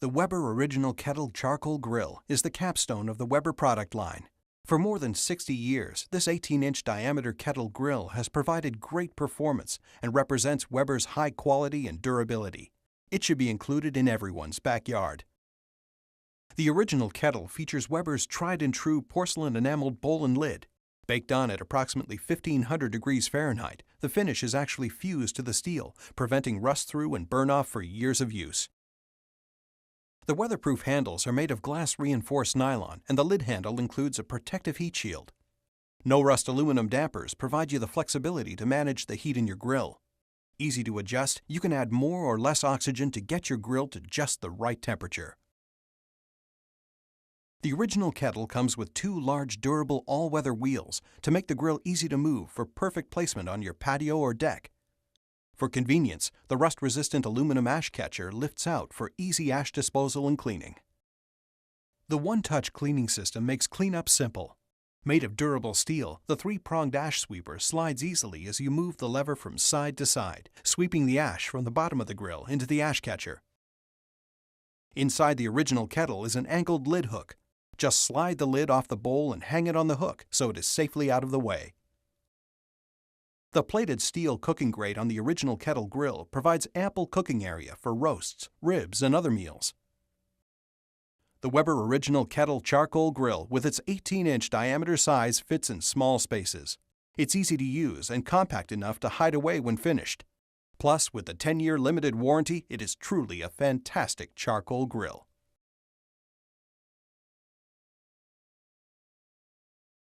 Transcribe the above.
The Weber Original Kettle Charcoal Grill is the capstone of the Weber product line. For more than 60 years, this 18-inch diameter kettle grill has provided great performance and represents Weber's high quality and durability. It should be included in everyone's backyard. The original kettle features Weber's tried-and-true porcelain enameled bowl and lid. Baked on at approximately 1500 degrees Fahrenheit, the finish is actually fused to the steel, preventing rust-through and burn-off for years of use. The weatherproof handles are made of glass-reinforced nylon, and the lid handle includes a protective heat shield. No-rust aluminum dampers provide you the flexibility to manage the heat in your grill. Easy to adjust, you can add more or less oxygen to get your grill to just the right temperature. The original kettle comes with 2 large durable all-weather wheels to make the grill easy to move for perfect placement on your patio or deck. For convenience, the rust-resistant aluminum ash catcher lifts out for easy ash disposal and cleaning. The one-touch cleaning system makes cleanup simple. Made of durable steel, the 3-pronged ash sweeper slides easily as you move the lever from side to side, sweeping the ash from the bottom of the grill into the ash catcher. Inside the original kettle is an angled lid hook. Just slide the lid off the bowl and hang it on the hook so it is safely out of the way. The plated steel cooking grate on the original kettle grill provides ample cooking area for roasts, ribs, and other meals. The Weber Original Kettle Charcoal Grill with its 18-inch diameter size fits in small spaces. It's easy to use and compact enough to hide away when finished. Plus, with the 10-year limited warranty, it is truly a fantastic charcoal grill.